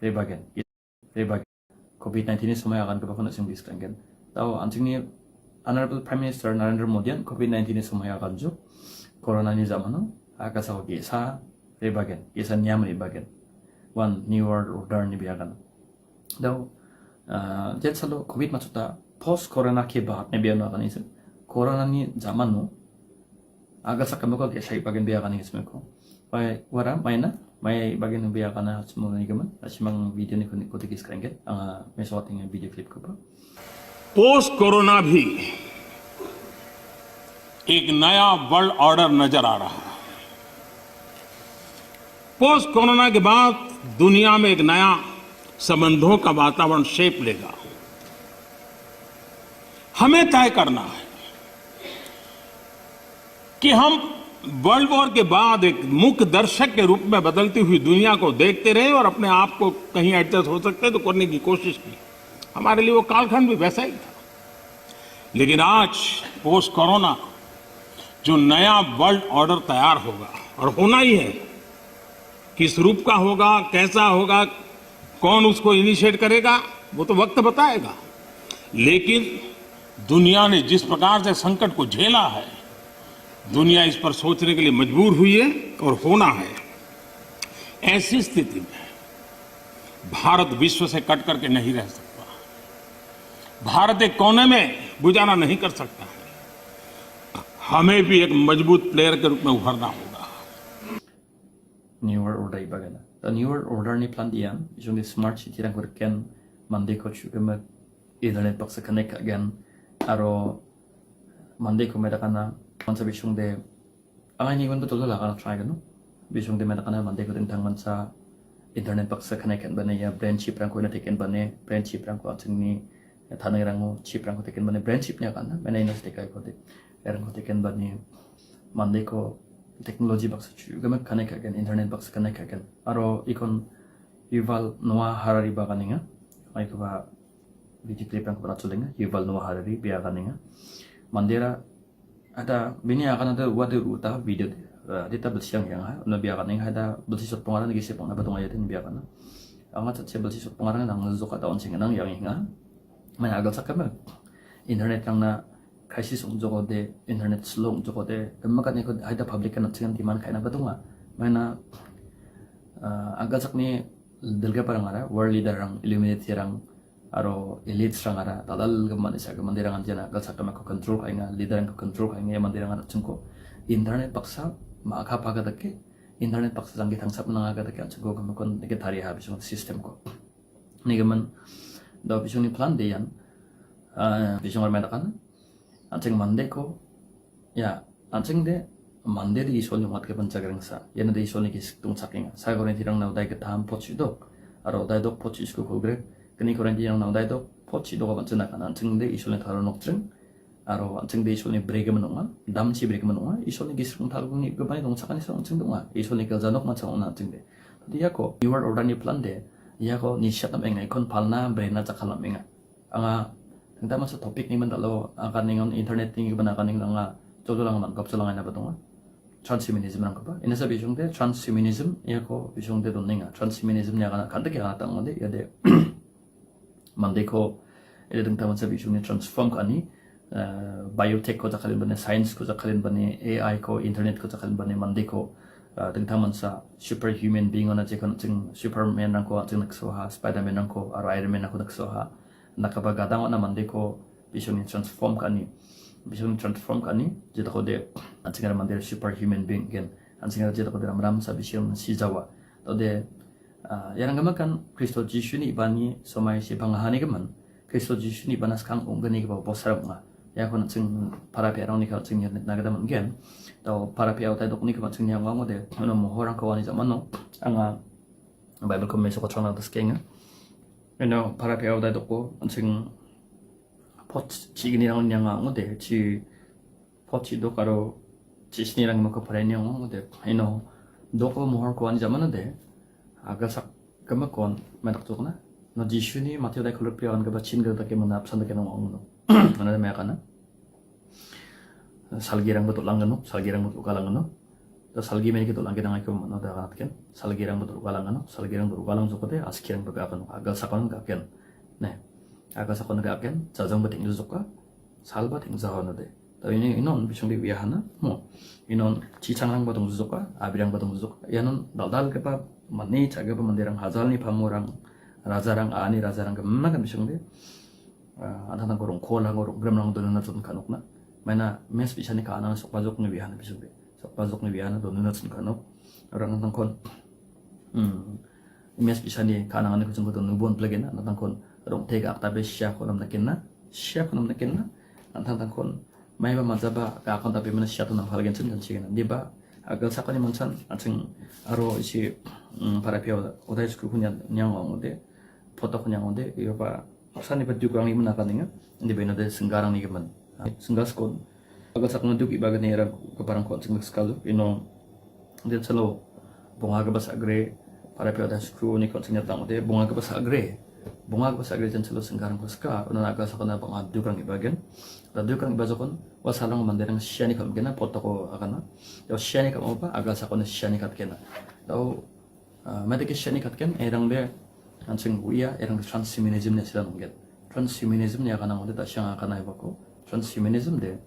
rebagen COVID-19 ni semua akan kebakan sing diskrangken. Tahu anjing ni Honorable Prime Minister Narendra Modi COVID-19 ni semua akan juk corona ni zaman agak sa gesa rebagen gesa nyam rebagen one new world order ni biakan. Tahu jet salo COVID maksudnya post corona ke बाद ni biar akan isu corona ni zaman no agak sa kemuka gesa rebagen biakan ni semua ko. Pai wara mainna may bagian biya kana semua ni gaman asimang video ni ko tikis krenget ang may shooting video clip ko pa post corona भी एक नया world order नजर आ रहा है। Post corona के बाद दुनिया में एक नया संबंधों का वातावरण शेप लेगा। हमें तय करना है कि हम वर्ल्ड वॉर के बाद एक मुख्य दर्शक के रूप में बदलती हुई दुनिया को देखते रहे और अपने आप को कहीं एडजस्ट हो सकते तो करने की कोशिश की। हमारे लिए वो कालखंड भी वैसा ही था। लेकिन आज पोस्ट कोरोना जो नया वर्ल्ड ऑर्डर तैयार होगा और होना ही है, किस रूप का होगा, कैसा होगा, कौन उसको इनिशिएट करेगा, वो तो वक्त बताएगा। लेकिन दुनिया ने जिस प्रकार से संकट को झेला है, दुनिया इस पर सोचने के लिए मजबूर हुई है और होना है। ऐसी स्थिति में भारत विश्व से कट करके नहीं रह सकता। भारत एक कोने में गुजारा नहीं कर सकता है। हमें भी एक मजबूत प्लेयर के रूप में उभरना होगा। New World Order ibagana. The New World Order ni plan diyan isong smart city rang kurken mande ko chuga mag internet paksa connect again aro mande ko meda kana mansa bisong de angay ni betul lah kana try gano bisong de meda kana mande ko tentang mansa internet paksa connect kan bane ya brand chip rang ko na teken bane brand chip rang ko ating ni tanang rang mo chip rang ko teken bane brand chip nya kana mena inas tekai ko de rang ko teken bane mande ko teknologi baksa juga mak connect again internet baksa connect again aro ikon Yuval Noah Harari baganinga ay ko ba video clip yang pernah culinga Yuval Noah Harari biaganinga mandera ada bini akan ada wadu uta video dita bersiang yang na biaganinga ada bersisot pengaran lagi sepong na batong ayatin biagana angat sa bersisot pengaran nang zuka taon sing nang yang hinga may agal sakam internet yang na crisis unjogo de internet slow unjogo de kemakan ikut ada public kan dengan timan kaina batunga mana agak sakni delga parang ara world leader rang illuminati rang aro elite rang ara tadal gaman isa gaman dirangan jana agak sakama ko control kainga leader ko control kainga mandirangan chungko internet paksa maka paga dake internet paksa janggi tangsap nang aga dake chungko gamakon dike tari ha bisung system ko ni gaman do bisung ni plan de yan bisung armada kan anjing mande ko ya anjing de mande de isol yung mat ke pancagarang sa yan de isol ni kistung saking sa goren tirang na dai ke tam pochidok aro dai dok pochis ko gre kini goren tirang na dai dok pochidok ban chana kan anjing de isol ni tharo noktreng aro anjing de isol ni brege manonga dam chi brege manonga isol ni gisung tharo ni gobani dong sakani sa anjing donga isol ni keljanok ma chang ona anjing de dia ko new world order ni plan de ya ko ni shatam engai kon palna brena chakalam enga anga tentang masa topik ni mandalo akan ningon internet ni gimana akan ningon nga jodoh lang man kapsul lang na batong transhumanism lang ba ina sa bisong de transhumanism ya ko bisong de don ninga transhumanism nya kana kanta kaya tang mo de ya de mande ko ila tentang masa bisong ni transform ka ni biotech ko jakalin bane science ko jakalin bane AI ko internet ko jakalin bane mande ko tentang masa superhuman being ona je kan jing superman nang ko jing naksoha spiderman nang ko aro iron man nang ko naksoha nakabagadang na mande ko bisong ni transform kani jeta ko de ansinga mande superhuman being gen ansinga jeta ko de ramram sa bisong sijawa to de yarang gamakan Kristo Jisu ni bani somai si bangahani gaman Kristo Jisu ni banas kang ungani ka bosarap nga ya ko natsing para pe arang ni ka tsing net nagadaman gen to para pe autai dok ni ka tsing yang wango de ano mo horang kawani zaman no anga Bible ko meso ko tsang na taskenga ano para pe autai dok ko tsing pot chigini rang nyanga ngo de chi pot chi do karo chi sni rang mo ko pare nyang ngo de ano dok mo hor ko ani zaman de aga sak kama kon madak tok na no Jisu ni Matthew dai kolor piawan ka ba chin ga ta ke manap san da ke no ngo ana me kana salgirang betul lang no salgirang betul kalang no 또 살기면이 또 랑게랑 그 뭐나 다가ken 살기랑 도 가랑가노 살기랑 도 가랑 좋거든 아스키랑 도 가간 아갈 사건 가ken 네 아갈 사건 가ken 자정부 땡주 좋까 살바 땡자하는데 또 이non 비숑리 위하나 뭐 이non 지창랑 바동 좋까 아비랑 바동 좋까 야는 달달 그바 만니 자가 만데랑 하잘니 파모랑 라자랑 아니 라자랑 그만간 비숑리 안타당 거롱 콜랑 거롱 그럼랑 도는 좀 간옥나 mana mes bisa ni kana sok pajok ni bihan bisu be sok pajok ni bihan do nuna sun kano orang nang kon mes bisa ni kana ngane kucung do nubon plagena nang kon rong tega akta be sya konam nakenna antang kon mai ba mazaba ka kon tapi mana sya to nang halgen chen chigena di ba agal sakani monsan aching aro isi para pio odai sku kunya nyang ongode foto kunya ongode iyo ba sani ba dugang imna kaninga ndi bena de senggarang ni geman senggas kon agak sakna duk ibaga ni era keparang kon senggas kalu ino dia selo bunga ke bas agre para pio da skru ni kon sengnya tang de bunga ke bas agre jan selo senggarang ko ska ona agak sakna bang dukang ibagen da dukang ibaga kon wasalang manderang siani kam gena foto ko akana yo siani kam apa agak sakna siani kat gena do mate ke siani kat ken erang be anjing uya erang transhumanism ne sila nongget transhumanism ni akana ngode da siang akana ibako transhumanism de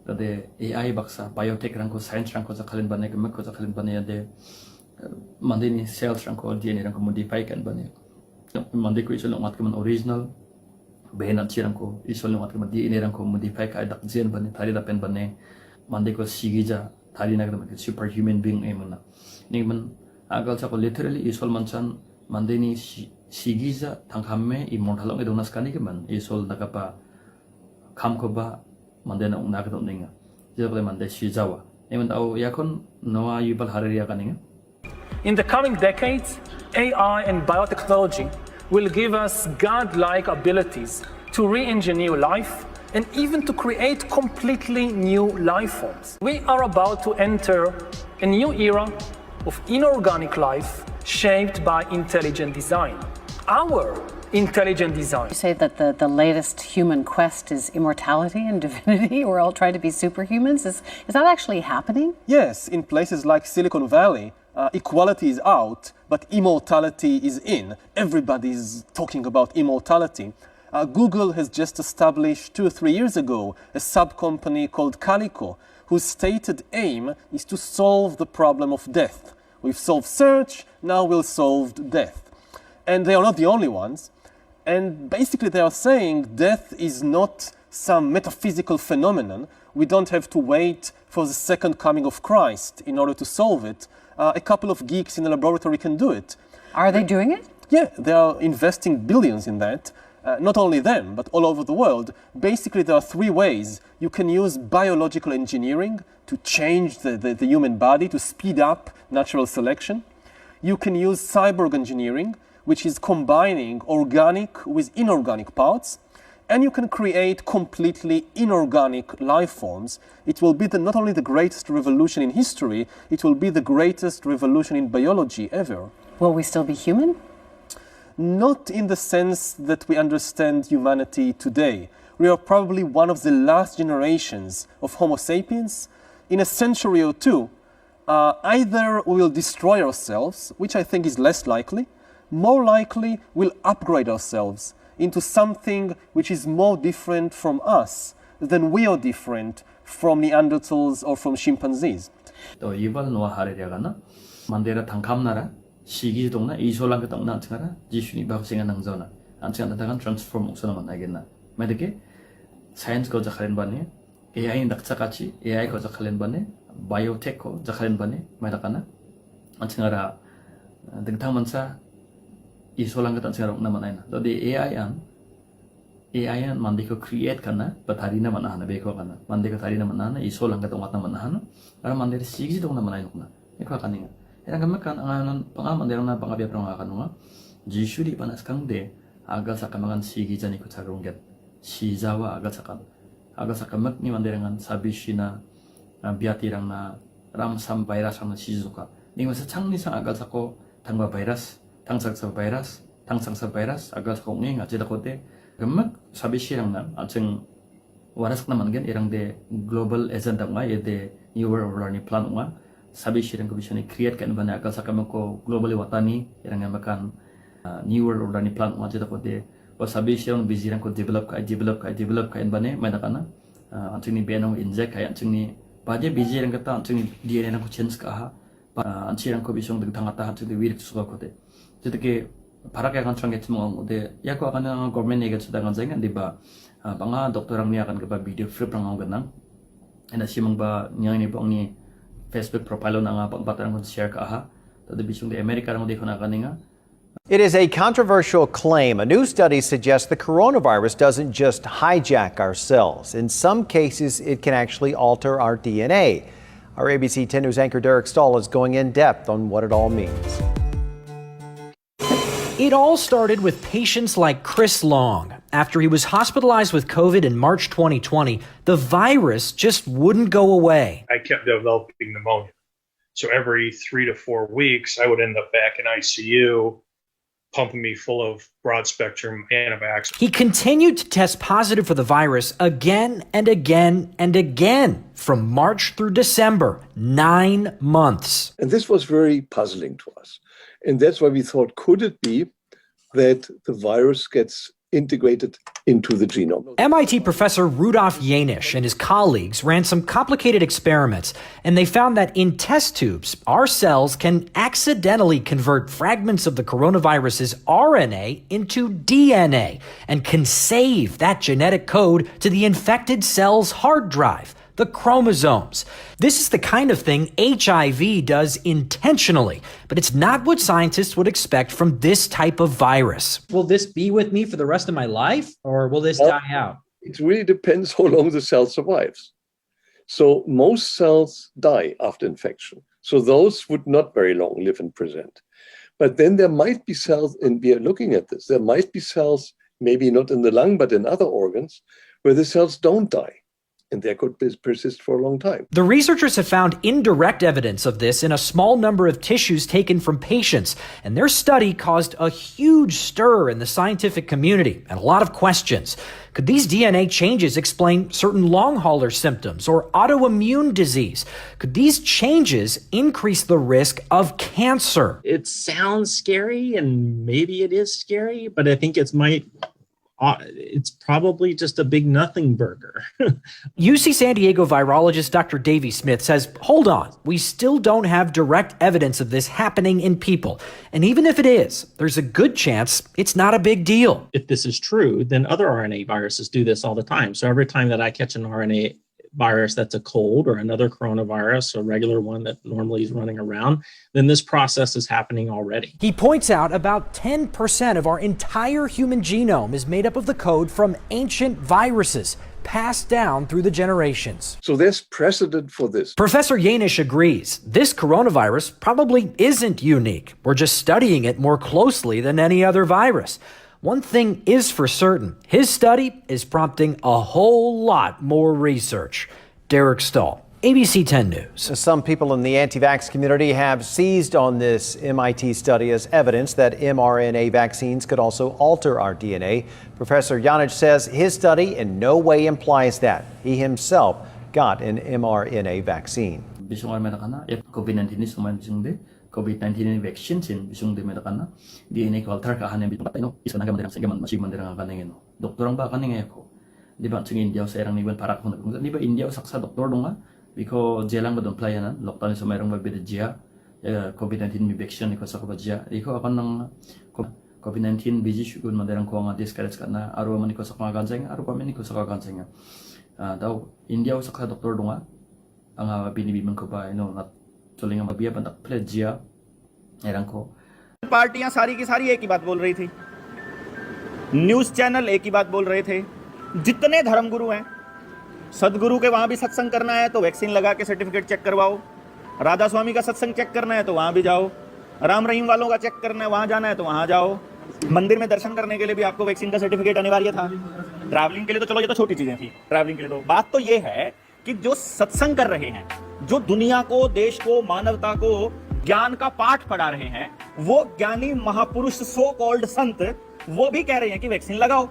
tade AI baksa biotech rangko science rangko za khalin bane kemak ko za khalin bane de mandini cells rangko DNA rangko modify kan bane mandi ko isol ngat keman original behena chirangko isol ngat keman DNA rangko modify ka dak gen bane thari da pen bane mandi ko sigija thari na keman superhuman being emana ning man agal sa ko literally isol manchan mandini sigija tanghamme immortal ong edonas kani keman isol nakapa kamkoba mandena ungna ka ninga jebale mande shijawa emen au yakon noa yubal hararia kaninga. In the coming decades, AI and biotechnology will give us godlike abilities to re-engineer life and even to create completely new life forms. We are about to enter a new era of inorganic life shaped by intelligent design. Our intelligent design. You say that the latest human quest is immortality and divinity. We're all trying to be superhumans. Is that actually happening? Yes, in places like Silicon Valley, equality is out, but immortality is in. Everybody's talking about immortality. Google has just established 2 or 3 years ago a sub-company called Calico, whose stated aim is to solve the problem of death. We've solved search, now we'll solve death. And they are not the only ones. And basically they are saying death is not some metaphysical phenomenon. We don't have to wait for the second coming of Christ in order to solve it. A couple of geeks in a laboratory can do it. Are they doing it? Yeah, they are investing billions in that. Not only them, but all over the world. Basically, there are 3 ways. You can use biological engineering to change the human body, to speed up natural selection. You can use cyborg engineering, which is combining organic with inorganic parts, and you can create completely inorganic life forms. It will be not only the greatest revolution in history, it will be the greatest revolution in biology ever. Will we still be human? Not in the sense that we understand humanity today. We are probably one of the last generations of Homo sapiens. In a century or two, either we will destroy ourselves, which I think is less likely. More likely, we'll upgrade ourselves into something which is more different from us than we are different from Neanderthals or from chimpanzees. 또 이발 노아 하레리아가나 만데라 당감나라 시기동나 이솔랑 그 동나 안층하라 지슈니 박싱한 능전나 안층한 다간 트랜스포머 옥선나 만나겠나 매드게 사이언스 거 자칼렌 바네 AI 낙차같이 AI 거 자칼렌 바네 바이오텍 거 자칼렌 바네 매다가나 안층하라 등탕만사 isolang ka tansingarok naman ay na. So di AI an mandi ko create ka na, batari naman na beko ka na. Mandi ko tari naman na, isolang ka tungat naman na. Para mandi sigi dong naman ay nuk na. Ikaw ka niya. Kaya kamakan ang anon pangaman derang na pangabiya prang nga kanunga. Jisuri panas kang de agal sa kamakan sigi jan ikut sa rungget. Shijawa agal sa kan. Agal sa kamak ni manderangan sabi na biyatirang na ramsam virus ang na shizuka. Ning masa chang ni sang agal sa ko tangwa virus. 당상사 바이러스 아가 공행 아제다 코데 gemmak sabi sirang na atseng waras naman gen irang de global agenda nga de new world order ni plan nga sabi shirang ko bisoni create kan bana akal sakam ko globally watani irang makan new world order ni plan ma jeta ko de o sabi shirang bizirang ko develop ka in bane mai nakana anchini benong inject kai anchini baje bizirang kata anchini DNA na ko change ka ha anchirang ko bisong dang thangata anchini wirk suga ko de jeta 바라게 간청 같은 뭐 어디 약과 가는 government 얘기 주다간 자가 디바 방아 doktorang ni akan ke video free prang ganang ena simang ba nyang ni bang Facebook profile na nga pagbatarang ko share ka ha tadi bisung di America rang di khona kaninga. It is a controversial claim. A new study suggests the coronavirus doesn't just hijack our cells. In some cases, it can actually alter our DNA. Our ABC 10 News anchor Derek Stahl is going in depth on what it all means. It all started with patients like Chris Long. After he was hospitalized with COVID in March 2020, the virus just wouldn't go away. I kept developing pneumonia. So every 3 to 4 weeks, I would end up back in ICU, pumping me full of broad spectrum antibiotics. He continued to test positive for the virus again and again and again from March through December, 9 months. And this was very puzzling to us. And that's why we thought, could it be that the virus gets integrated into the genome? MIT professor Rudolf Janisch and his colleagues ran some complicated experiments, and they found that in test tubes, our cells can accidentally convert fragments of the coronavirus's RNA into DNA and can save that genetic code to the infected cell's hard drive, the chromosomes. This is the kind of thing HIV does intentionally, but it's not what scientists would expect from this type of virus. Will this be with me for the rest of my life, or will this die out? It really depends how long the cell survives. So most cells die after infection. So those would not very long live and present. But then there might be cells, and we are looking at this, there might be cells, maybe not in the lung, but in other organs, where the cells don't die. And they could persist for a long time. The researchers have found indirect evidence of this in a small number of tissues taken from patients, and their study caused a huge stir in the scientific community and a lot of questions. Could these DNA changes explain certain long hauler symptoms or autoimmune disease? Could these changes increase the risk of cancer? It sounds scary, and maybe it is scary, but I think it's probably just a big nothing burger. UC San Diego virologist Dr. Davey Smith says, hold on, we still don't have direct evidence of this happening in people. And even if it is, there's a good chance it's not a big deal. If this is true, then other RNA viruses do this all the time. So every time that I catch an RNA virus that's a cold or another coronavirus, a regular one that normally is running around, then this process is happening already. He points out about 10% of our entire human genome is made up of the code from ancient viruses passed down through the generations. So there's precedent for this. Professor Janisch agrees. This coronavirus probably isn't unique. We're just studying it more closely than any other virus. One thing is for certain, his study is prompting a whole lot more research. Derek Stahl, ABC 10 News. Some people in the anti-vax community have seized on this MIT study as evidence that mRNA vaccines could also alter our DNA. Professor Janisch says his study in no way implies that. He himself got an mRNA vaccine. COVID-19 vaccine bisung de medakana DNA ko alter ka hanen bitong patay no isa nagam derang segaman masig man derang kaneng no doktorang ba kaneng ko di ba chung India sa erang niban para ko di ba India saksa doktor donga biko jelang ba don playanan loktan sa mayroong magbidjia COVID-19 vaccine ko sa kabadjia iko akan ng COVID-19 biji shugun man derang ko nga discourse kana aro man ko sa kaganseng aro pa man ko sa kaganseng daw India saksa doktor donga ang binibiman ko ba no पार्टियां सारी की सारी एक ही बात बोल रही थी, news channel एक ही बात बोल रहे थे, जितने धर्मगुरु हैं, सदगुरु के वहां भी सत्संग करना है तो वैक्सीन लगा के सर्टिफिकेट चेक करवाओ, राधा स्वामी का सत्संग चेक करना है तो वहां भी जाओ, राम रहीम वालों का चेक करना है वहां जाना है तो वहां जाओ, मंदिर में दर्शन करने के लिए भी आपको वैक्सीन का सर्टिफिकेट अनिवार्य था, ट्रैवलिंग के लिए तो चलो ये तो छोटी चीजें थी, ट्रैवलिंग के लिए तो बात तो ये है कि जो सत्संग कर रहे हैं, जो दुनिया को, देश को, मानवता को ज्ञान का पाठ पढ़ा रहे हैं, वो ज्ञानी महापुरुष सो कॉल्ड संत वो भी कह रहे हैं कि वैक्सीन लगाओ।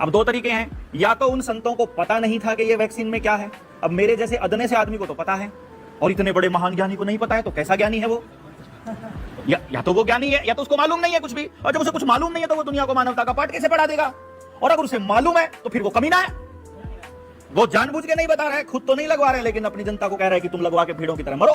अब दो तरीके हैं, या तो उन संतों को पता नहीं था कि ये वैक्सीन में क्या है, अब मेरे जैसे अदने से आदमी को तो पता है, और इतने बड़े महान ज्ञानी को नहीं पता है तो कैसा ज्ञानी है वो? या तो वो ज्ञानी है या तो उसको मालूम नहीं है कुछ भी, और जब उसे कुछ मालूम नहीं है तो वो दुनिया को मानवता का पाठ कैसे पढ़ा देगा? और अगर उसे मालूम है तो फिर वो कमीना है। वो जानबूझ के नहीं बता रहा है, खुद तो नहीं लगवा रहे, लेकिन अपनी जनता को कह रहा है कि तुम लगवा के भीड़ों की तरह मरो।